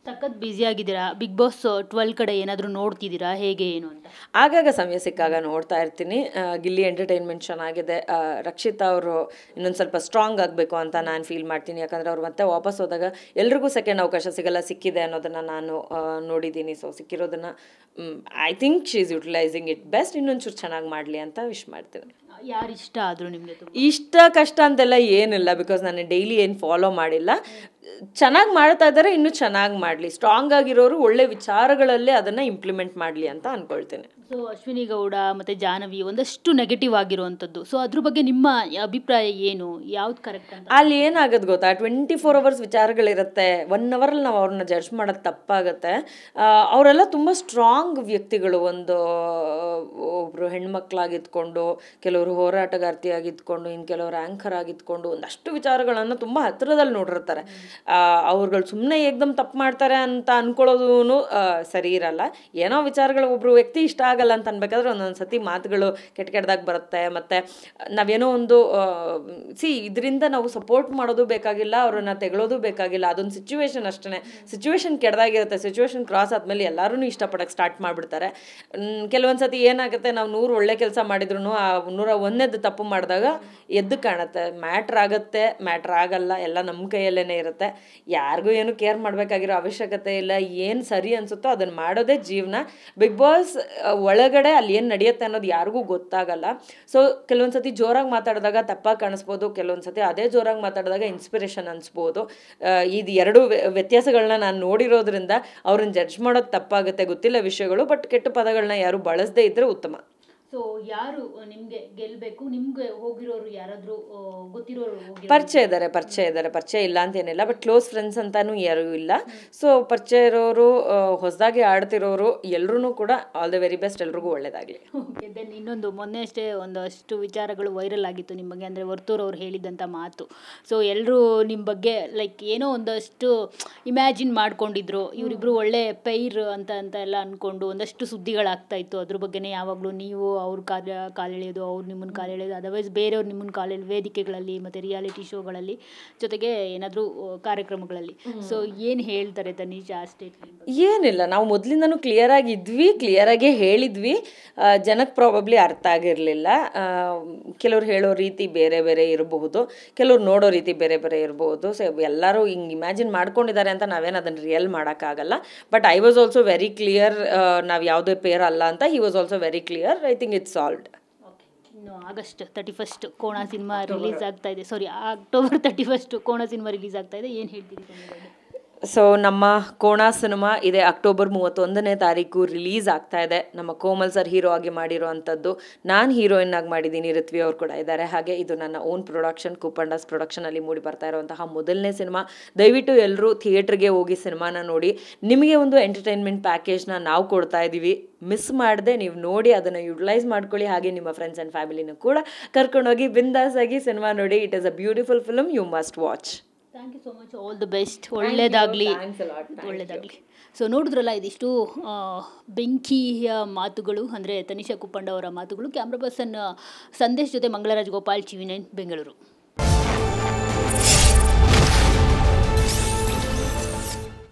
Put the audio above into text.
ಸಖತ್ ಬ್ಯುಸಿ ಆಗಿದ್ದೀರಾ. Big boss 12 ಕಡೆ ಏನಾದರೂ ನೋಡ್ತಿದ್ದೀರಾ, ಹೇಗೆ ಏನು ಅಂತ? ಆಗಾಗ ಸಮಯ ಸಿಕ್ಕಾಗ ನೋಡ್ತಾ ಇರ್ತೀನಿ. ಗಿಲ್ಲಿ ಎಂಟರ್ಟೈನ್ಮೆಂಟ್ ಚೆನ್ನಾಗಿದೆ. ರಕ್ಷಿತಾ ಅವರು ಇನ್ನೊಂದು ಸ್ವಲ್ಪ ಸ್ಟ್ರಾಂಗ್ ಆಗಬೇಕು ಅಂತ ನಾನು ಫೀಲ್ ಮಾಡ್ತೀನಿ. ಯಾಕಂದರೆ ಅವ್ರು ಮತ್ತೆ ವಾಪಸ್ ಹೋದಾಗ ಎಲ್ರಿಗೂ ಸೆಕೆಂಡ್ ಅವಕಾಶ ಸಿಗಲ್ಲ, ಸಿಕ್ಕಿದೆ ಅನ್ನೋದನ್ನು ನಾನು ನೋಡಿದ್ದೀನಿ. ಸೊ ಸಿಕ್ಕಿರೋದನ್ನು I think she is utilising it best. ಇನ್ನೊಂಚೂರು ಚೆನ್ನಾಗಿ ಮಾಡಲಿ ಅಂತ ವಿಶ್ ಮಾಡ್ತೀನಿ. ಯಾರು ಇಷ್ಟ ಆದರೂ ನಿಮಗೆ? ಇಷ್ಟ ಕಷ್ಟ ಅಂತೆಲ್ಲ ಏನಿಲ್ಲ, ಬಿಕಾಸ್ ನಾನು ಡೈಲಿ ಏನು ಫಾಲೋ ಮಾಡಿಲ್ಲ. ಚೆನ್ನಾಗಿ ಮಾಡ್ತಾ ಇದ್ದಾರೆ, ಇನ್ನೂ ಚೆನ್ನಾಗಿ ಮಾಡಲಿ. ಸ್ಟ್ರಾಂಗ್ ಆಗಿರೋರು ಒಳ್ಳೆ ವಿಚಾರಗಳಲ್ಲೇ ಅದನ್ನು ಇಂಪ್ಲಿಮೆಂಟ್ ಮಾಡಲಿ ಅಂತ ಅಂದ್ಕೊಳ್ತೇನೆ. ಸೊ ಅಶ್ವಿನಿ ಗೌಡ ಮತ್ತು ಜಾಹ್ನವಿ ಒಂದಷ್ಟು ನೆಗೆಟಿವ್ ಆಗಿರುವಂಥದ್ದು. ಸೊ ಅದ್ರ ಬಗ್ಗೆ ನಿಮ್ಮ ಅಭಿಪ್ರಾಯ ಏನು? ಯಾವ್ದು ಕರೆಕ್ಟ್ ಅಂತ? ಅಲ್ಲಿ ಏನಾಗೋದು ಗೊತ್ತಾ, 24 hours ವಿಚಾರಗಳಿರುತ್ತೆ. 1 ಅವರಲ್ಲಿ ನಾವು ಅವ್ರನ್ನ ಜಡ್ಜ್ ಮಾಡೋದು ತಪ್ಪಾಗುತ್ತೆ. ಅವರೆಲ್ಲ ತುಂಬ ಸ್ಟ್ರಾಂಗ್ ವ್ಯಕ್ತಿಗಳು. ಒಬ್ಬರು ಹೆಣ್ಮಕ್ಳಾಗಿದ್ಕೊಂಡು, ಕೆಲವರು ಹೋರಾಟಗಾರ್ತಿಯಾಗಿದ್ಕೊಂಡು, ಇನ್ನು ಕೆಲವರು ಆ್ಯಂಕರ್ ಆಗಿದ್ಕೊಂಡು ಒಂದಷ್ಟು ವಿಚಾರಗಳನ್ನು ತುಂಬ ಹತ್ತಿರದಲ್ಲಿ ನೋಡಿರ್ತಾರೆ. ಅವ್ರುಗಳು ಸುಮ್ಮನೆ ಏಕ್ದಮ್ ತಪ್ಪು ಮಾಡ್ತಾರೆ ಅಂತ ಅಂದ್ಕೊಳ್ಳೋದು ಸರಿ ಇರಲ್ಲ. ಏನೋ ವಿಚಾರಗಳು ಒಬ್ಬರು ವ್ಯಕ್ತಿ ಇಷ್ಟ ಆಗಲ್ಲ ಅಂತ ಅನ್ಬೇಕಾದ್ರೆ ಒಂದೊಂದು ಸತಿ ಮಾತುಗಳು ಕೆಟ್ಟದಾಗ ಬರುತ್ತೆ. ಮತ್ತು ನಾವೇನೋ ಒಂದು ಇದರಿಂದ ನಾವು ಸಪೋರ್ಟ್ ಮಾಡೋದು ಬೇಕಾಗಿಲ್ಲ, ಅವ್ರನ್ನ ತೆಗಳೋದು ಬೇಕಾಗಿಲ್ಲ. ಅದೊಂದು ಸಿಚುವೇಶನ್ ಅಷ್ಟೇ. ಸಿಚುವೇಶನ್ ಕೆಟ್ಟದಾಗಿರುತ್ತೆ. ಸಿಚುವೇಶನ್ ಕ್ರಾಸ್ ಆದಮೇಲೆ ಎಲ್ಲರೂ ಇಷ್ಟಪಡೋಕ್ಕೆ ಸ್ಟಾರ್ಟ್ ಮಾಡಿಬಿಡ್ತಾರೆ. ಕೆಲವೊಂದು ಸತಿ ಏನಾಗುತ್ತೆ, ನಾವು 100 ಒಳ್ಳೆ ಕೆಲಸ ಮಾಡಿದ್ರು ಆ 101ನೇದು ತಪ್ಪು ಮಾಡಿದಾಗ ಎದ್ದು ಕಾಣುತ್ತೆ. ಮ್ಯಾಟ್ರ್ ಆಗುತ್ತೆ, ಮ್ಯಾಟ್ರ್ ಆಗಲ್ಲ, ಎಲ್ಲ ನಮ್ಮ ಕೈಯಲ್ಲೇ ಇರುತ್ತೆ. ಯಾರಿಗೂ ಏನು ಕೇರ್ ಮಾಡಬೇಕಾಗಿರೋ ಅವಶ್ಯಕತೆ ಇಲ್ಲ. ಏನು ಸರಿ ಅನಿಸುತ್ತೋ ಅದನ್ನು ಮಾಡೋದೇ ಜೀವನ. ಬಿಗ್ ಬಾಸ್ ಒಳಗಡೆ ಅಲ್ಲಿ ಏನು ನಡೆಯುತ್ತೆ ಅನ್ನೋದು ಯಾರಿಗೂ ಗೊತ್ತಾಗಲ್ಲ. ಸೊ ಕೆಲವೊಂದು ಸತಿ ಜೋರಾಗಿ ಮಾತಾಡಿದಾಗ ತಪ್ಪಾಗಿ ಕಾಣಿಸ್ಬೋದು, ಕೆಲವೊಂದು ಸತಿ ಅದೇ ಜೋರಾಗಿ ಮಾತಾಡಿದಾಗ ಇನ್ಸ್ಪಿರೇಷನ್ ಅನಿಸ್ಬೋದು. ಇದು ಎರಡು ವ್ಯತ್ಯಾಸಗಳನ್ನ ನಾನು ನೋಡಿರೋದ್ರಿಂದ ಅವ್ರನ್ನ ಜಡ್ಜ್ ಮಾಡೋದು ತಪ್ಪಾಗುತ್ತೆ. ಗೊತ್ತಿಲ್ಲ ವಿಷಯಗಳು, ಬಟ್ ಕೆಟ್ಟ ಪದಗಳನ್ನ ಯಾರು ಬಳಸದೇ ಇದ್ದರೆ ಉತ್ತಮ. ಸೊ ಯಾರು ನಿಮಗೆ ಗೆಲ್ಲಬೇಕು? ನಿಮ್ಗೆ ಹೋಗಿರೋರು ಯಾರಾದರೂ ಗೊತ್ತಿರೋರು? ಪರಿಚಯ ಇದ್ದಾರೆ. ಪರಿಚಯ ಇಲ್ಲ ಅಂತೇನಿಲ್ಲ, ಬಟ್ ಕ್ಲೋಸ್ ಫ್ರೆಂಡ್ಸ್ ಅಂತಾನೂ ಯಾರೂ ಇಲ್ಲ. ಸೊ ಪರಿಚಯ ಇರೋರು, ಹೊಸದಾಗಿ ಆಡ್ತಿರೋರು ಎಲ್ಲರೂ ಕೂಡ ಆಲ್ ದ ವೆರಿ ಬೆಸ್ಟ್. ಎಲ್ರಿಗೂ ಒಳ್ಳೇದಾಗಲಿ. ಓಕೆ. ದೆನ್ ಇನ್ನೊಂದು, ಮೊನ್ನೆ ಅಷ್ಟೇ ಒಂದಷ್ಟು ವಿಚಾರಗಳು ವೈರಲ್ ಆಗಿತ್ತು ನಿಮ್ಮ ಬಗ್ಗೆ, ಅಂದರೆ ವರ್ತೂರ್ ಅವ್ರು ಹೇಳಿದಂಥ ಮಾತು. ಸೊ ಎಲ್ಲರೂ ನಿಮ್ಮ ಬಗ್ಗೆ ಲೈಕ್ ಏನೋ ಒಂದಷ್ಟು ಇಮ್ಯಾಜಿನ್ ಮಾಡ್ಕೊಂಡಿದ್ರು, ಇವರಿಬ್ಬರು ಒಳ್ಳೆ ಪೈರ್ ಅಂತ ಎಲ್ಲ ಅಂದ್ಕೊಂಡು ಒಂದಷ್ಟು ಸುದ್ದಿಗಳಾಗ್ತಾ ಇತ್ತು. ಅದ್ರ ಬಗ್ಗೆನೇ ಯಾವಾಗಲೂ ನೀವು ಅವ್ರ ಕಾಲೆಳೆಯೋದು, ಅವ್ರು ನಿಮ್ಮನ್ನು ಕಾಲೆಳೆಯೋದು, ಅದರ್ವೈಸ್ ಬೇರೆಯವ್ರು ನಿಮ್ಮನ್ನು ವೇದಿಕೆಗಳಲ್ಲಿ ಮತ್ತು ರಿಯಾಲಿಟಿ ಶೋಗಳಲ್ಲಿ, ಜೊತೆಗೆ ಏನಾದರೂ ಕಾರ್ಯಕ್ರಮಗಳಲ್ಲಿ. ಸೊ ಏನು ಹೇಳ್ತಾರೆ ತನಿಷ್ ಆ ಸ್ಟೇಟ್ಮೆಂಟ್? ಏನಿಲ್ಲ, ನಾವು ಮೊದಲಿಂದನೂ ಕ್ಲಿಯರಾಗೇ ಹೇಳಿದ್ವಿ. ಜನಕ್ಕೆ ಪ್ರಾಬಬ್ಲಿ ಅರ್ಥ ಆಗಿರಲಿಲ್ಲ. ಕೆಲವ್ರು ಹೇಳೋ ರೀತಿ ಬೇರೆ ಬೇರೆ ಇರಬಹುದು, ಕೆಲವ್ರು ನೋಡೋ ರೀತಿ ಬೇರೆ ಬೇರೆ ಇರಬಹುದು. ಸೊ ಎಲ್ಲರೂ ಹಿಂಗೆ ಇಮ್ಯಾಜಿನ್ ಮಾಡ್ಕೊಂಡಿದ್ದಾರೆ ಅಂತ ನಾವೇನು ಅದನ್ನು ರಿಯಲ್ ಮಾಡೋಕ್ಕಾಗಲ್ಲ. But I was also very clear, ನಾವು ಯಾವುದೇ ಪೇರ್ ಅಲ್ಲ ಅಂತ. He was also very clear. I think it's solved. ಇನ್ನು ಆಗಸ್ಟ್ 31 ಕೋಣ ಸಿನಿಮಾ ರಿಲೀಸ್ ಆಗ್ತಾ ಇದೆ. ಅಕ್ಟೋಬರ್ 31 ಕೋಣ ಸಿನಿಮಾ ರಿಲೀಸ್ ಆಗ್ತಾ ಇದೆ. ಏನು ಹೇಳ್ತೀರಿ? ಸೊ ನಮ್ಮ ಕೋಣ ಸಿನಿಮಾ ಇದೆ ಅಕ್ಟೋಬರ್ 31ನೇ ತಾರೀಕು ರಿಲೀಸ್ ಆಗ್ತಾ ಇದೆ. ನಮ್ಮ ಕೋಮಲ್ ಸರ್ ಹೀರೋ ಆಗಿ ಮಾಡಿರೋ ಅಂಥದ್ದು. ನಾನು ಹೀರೋಯಿನ್ ಆಗಿ ಮಾಡಿದ್ದೀನಿ, ಋತ್ವಿ ಅವ್ರು ಕೂಡ ಇದ್ದಾರೆ. ಹಾಗೆ ಇದು ನನ್ನ ಓನ್ ಪ್ರೊಡಕ್ಷನ್, ಕೂಪಂಡಾಸ್ ಪ್ರೊಡಕ್ಷನಲ್ಲಿ ಮೂಡಿ ಬರ್ತಾ ಇರುವಂತಹ ಮೊದಲನೇ ಸಿನಿಮಾ. ದಯವಿಟ್ಟು ಎಲ್ಲರೂ ಥಿಯೇಟ್ರಿಗೆ ಹೋಗಿ ಸಿನಿಮಾನ ನೋಡಿ. ನಿಮಗೆ ಒಂದು ಎಂಟರ್ಟೈನ್ಮೆಂಟ್ ಪ್ಯಾಕೇಜ್ನ ನಾವು ಕೊಡ್ತಾ ಇದ್ದೀವಿ. ಮಿಸ್ ಮಾಡದೆ ನೀವು ನೋಡಿ ಅದನ್ನು ಯುಟಿಲೈಸ್ ಮಾಡ್ಕೊಳ್ಳಿ. ಹಾಗೆ ನಿಮ್ಮ ಫ್ರೆಂಡ್ಸ್ ಆ್ಯಂಡ್ ಫ್ಯಾಮಿಲಿನೂ ಕೂಡ ಕರ್ಕೊಂಡೋಗಿ ಬಿಂದಾಸ್ ಆಗಿ ಸಿನಿಮಾ ನೋಡಿ. It is a beautiful film, you must watch. Thank you so much. All the best. ಒಳ್ಳೆಯದಾಗಲಿ. ಸೊ ನೋಡಿದ್ರಲ್ಲ, ಇದಿಷ್ಟು ಬೆಂಕಿಯ ಮಾತುಗಳು, ಅಂದರೆ ತನಿಷಾ ಕುಪ್ಪಂಡ ಅವರ ಮಾತುಗಳು. ಕ್ಯಾಮ್ರಾ ಪರ್ಸನ್ ಸಂದೇಶ್ ಜೊತೆ ಮಂಗಳರಾಜ್ ಗೋಪಾಲ್, TV9 ಬೆಂಗಳೂರು.